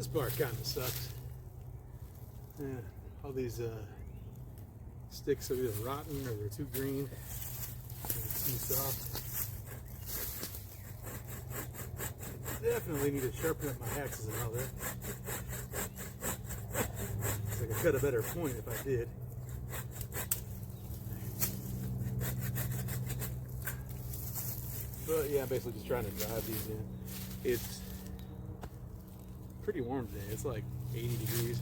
This part kind of sucks. Yeah, all these sticks are either rotten or they're too green or too soft. Definitely need to sharpen up my axes and all that. I could cut a better point if I did. But yeah, I'm basically just trying to drive these in. It's pretty warm today. It's like 80 degrees.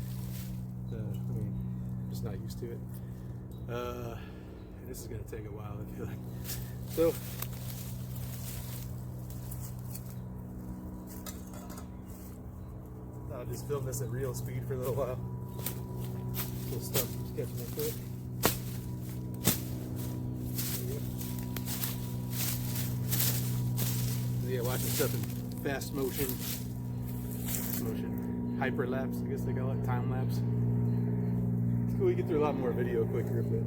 I mean, I'm just not used to it. And this is going to take a while, I feel like. So, I'll just film this at real speed for a little while. Little stuff keeps catching my foot. Yeah, watching stuff in fast motion, hyperlapse, I guess they call it, time lapse. It's cool, you get through a lot more video quicker, but it's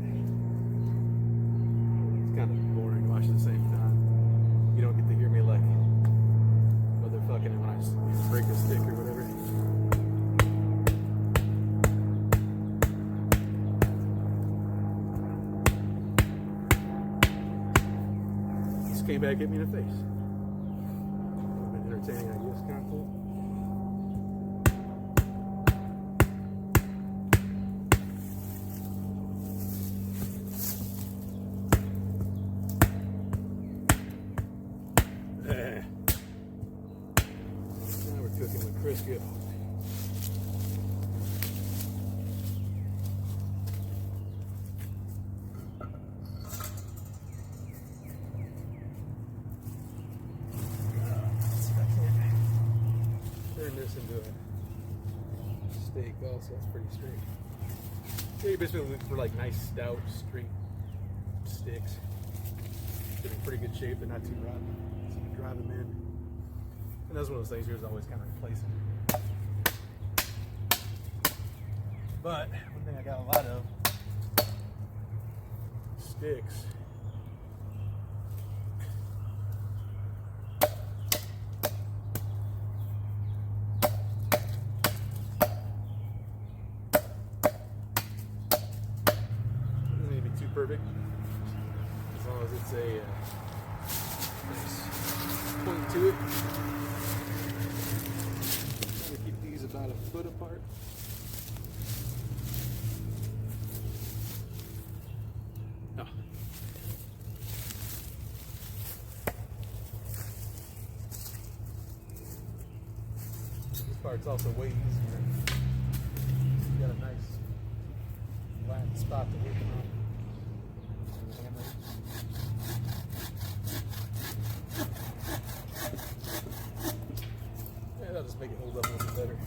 kind of boring to watch at the same time. You don't get to hear me like motherfucking when I break a stick or whatever. Just came back, hit me in the face. Entertaining, I guess, kind of cool. Now we're cooking with Crisco. Turn this into a steak also, that's pretty straight. Yeah, you're basically looking for like nice stout straight sticks. They're in pretty good shape, they're not too rotten. So you drive them in. And that's one of those things you're always kind of replacing. But one thing I got a lot of sticks. Perfect, as long as it's a nice point to it. Trying to keep these about a foot apart. Oh. This part's also way easier. You got a nice flat spot to work on. Yeah, that'll just make it hold up a little bit better.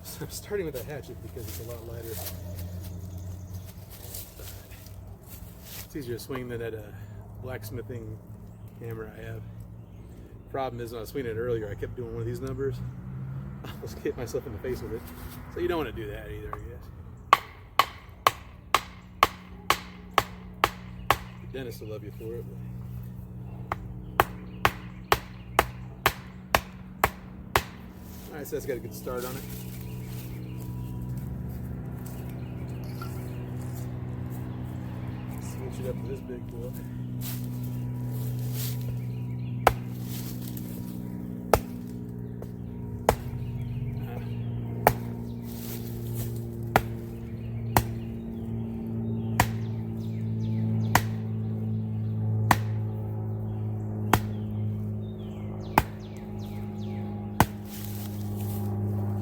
So I'm starting with a hatchet because it's a lot lighter. It's easier to swing than that blacksmithing hammer I have. Problem is, when I was swinging it earlier, I kept doing one of these numbers. I almost hit myself in the face with it. So you don't want to do that either, I guess. The dentist will love you for it. Alright, so that's got a good start on it. Switch it up to this big boy.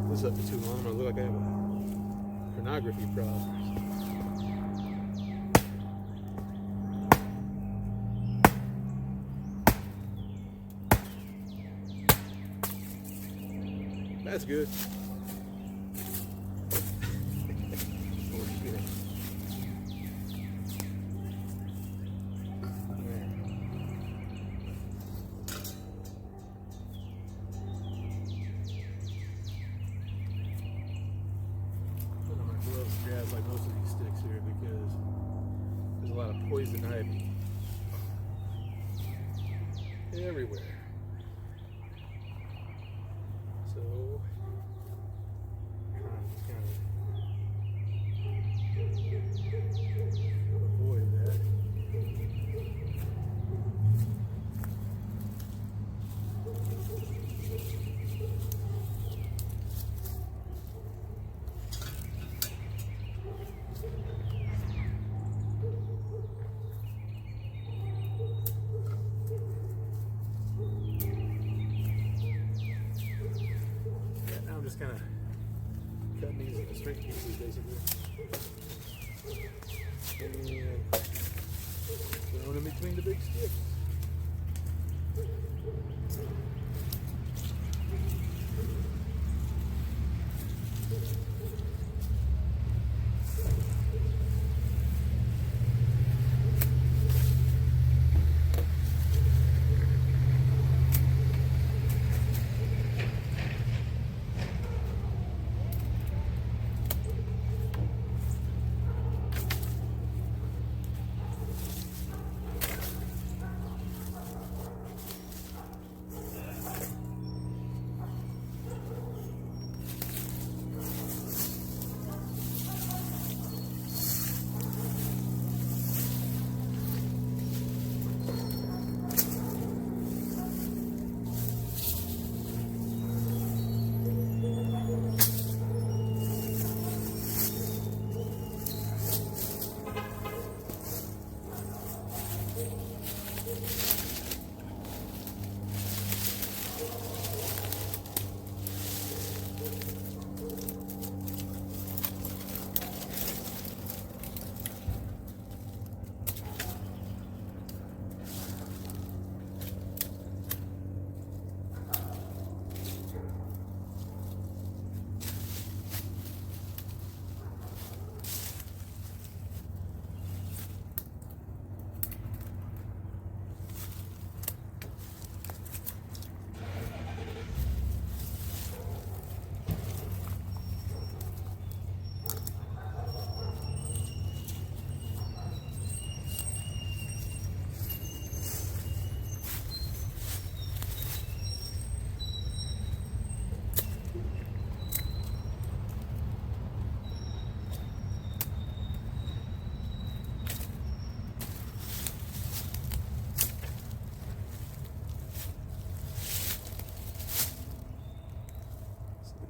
This up for too long, I'm gonna look like I have a pornography problem. That's good. Like most of these sticks here because there's a lot of poison ivy. everywhere. So, trying to kind of avoid that. Just kind of cutting these into straight pieces, basically, and throwing them between the big sticks.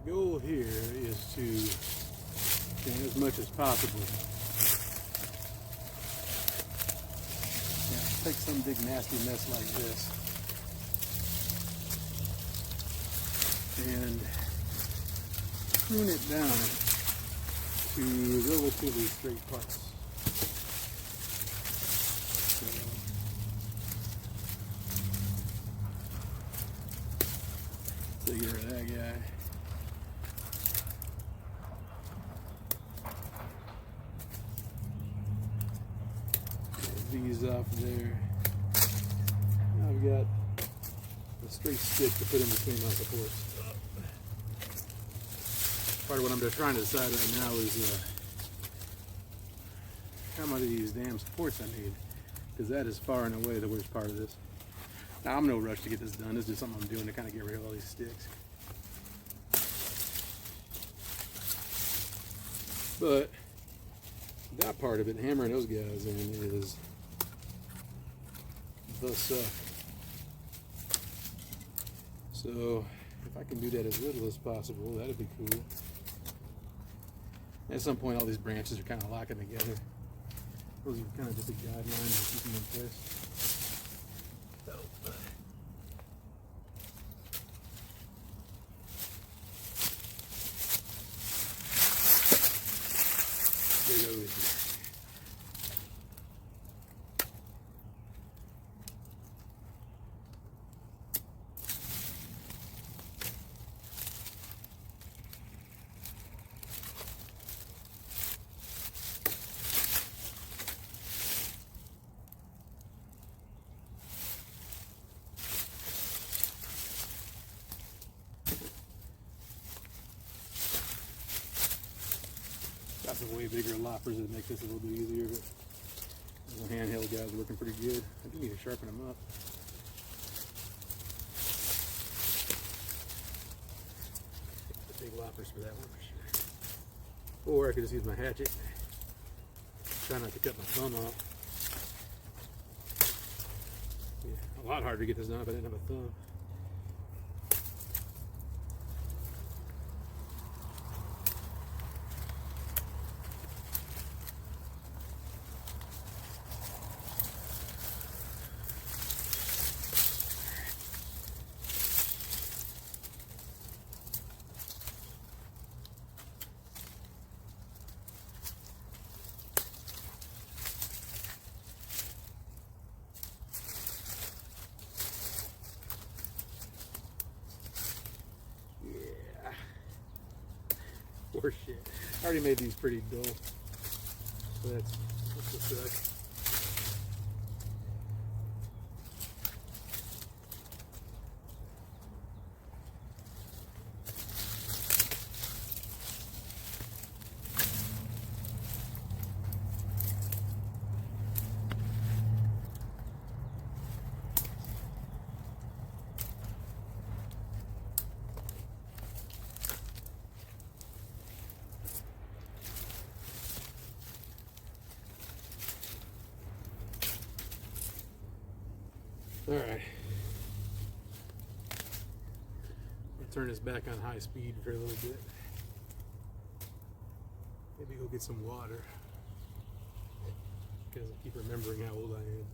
The goal here is to, as much as possible, take some big nasty mess like this and prune it down to relatively straight parts. Take care of that guy. These off there. Now I've got a straight stick to put in between my supports. Part of what I'm trying to decide right now is how much of these damn supports I need, because that is far and away the worst part of this. Now I'm in no rush to get this done. This is just something I'm doing to kind of get rid of all these sticks. But that part of it, hammering those guys in, is the suck. So if I can do that as little as possible, that'd be cool. At some point, all these branches are kind of locking together. Those are kind of just a guideline to keep them in place. So, there goes. Got some way bigger loppers that make this a little bit easier, but the handheld guys are looking pretty good. I do need to sharpen them up. choppers for that one for sure. Or I could just use my hatchet. Try not to cut my thumb off. Yeah, a lot harder to get this done if I didn't have a thumb. Horeshit. I already made these pretty dull. So that's a suck. All right. I'll turn this back on high speed for a little bit. Maybe go get some water. Because I keep remembering how old I am.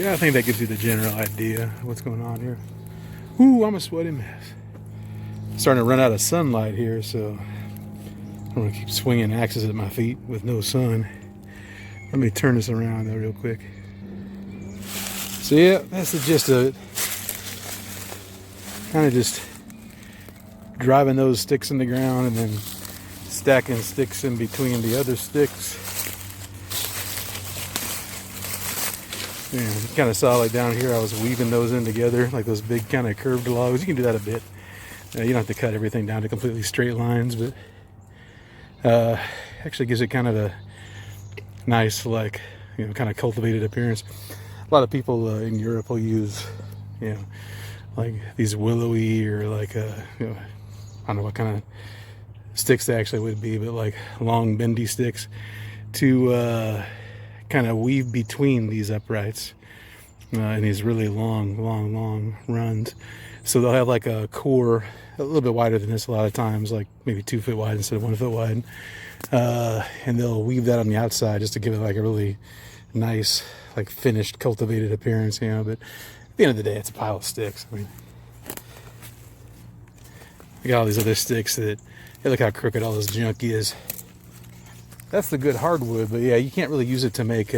Yeah, I think that gives you the general idea of what's going on here. Ooh, I'm a sweaty mess. Starting to run out of sunlight here, so I'm gonna keep swinging axes at my feet with no sun. Let me turn this around though real quick. So yeah, that's the gist of it. Kind of just driving those sticks in the ground and then stacking sticks in between the other sticks. Yeah, you kind of saw like down here I was weaving those in together, like those big kind of curved logs. You can do that a bit. You don't have to cut everything down to completely straight lines, but actually gives it kind of a nice, like, you know, kind of cultivated appearance. A lot of people in Europe will use, you know, like these willowy or like, you know, I don't know what kind of sticks they actually would be, but like long bendy sticks to kind of weave between these uprights in these really long runs. So they'll have like a core a little bit wider than this a lot of times, like maybe 2 foot wide instead of 1 foot wide. And they'll weave that on the outside just to give it like a really nice, like finished, cultivated appearance, you know. But at the end of the day, it's a pile of sticks. I mean, I got all these other sticks that, hey, look how crooked all this junk is. That's the good hardwood, but yeah, you can't really use it to make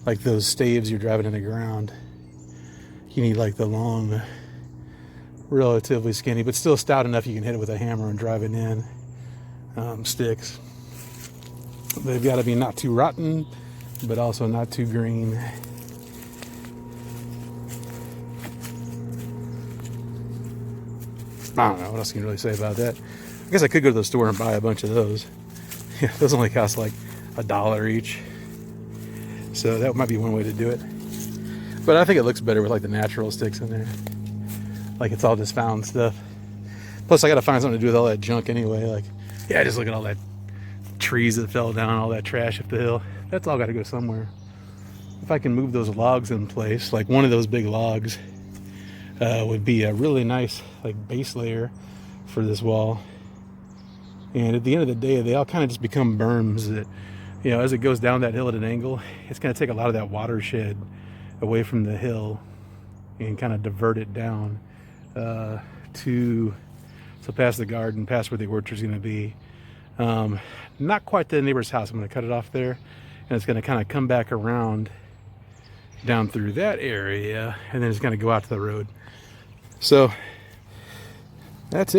like those staves you're driving in the ground. You need like the long, relatively skinny, but still stout enough you can hit it with a hammer and drive it in sticks. They've got to be not too rotten, but also not too green. I don't know what else you can really say about that. I guess I could go to the store and buy a bunch of those. Yeah, those only cost like $1 each. So that might be one way to do it. But I think it looks better with like the natural sticks in there. Like it's all just found stuff. Plus I gotta find something to do with all that junk anyway. Like, yeah, just look at all that trees that fell down, all that trash up the hill. That's all gotta go somewhere. If I can move those logs in place, like one of those big logs would be a really nice like base layer for this wall. And at the end of the day, they all kind of just become berms that, you know, as it goes down that hill at an angle, it's going to take a lot of that watershed away from the hill and kind of divert it down to past the garden, past where the orchard's going to be. Not quite the neighbor's house. I'm going to cut it off there, and it's going to kind of come back around down through that area, and then it's going to go out to the road. So that's it.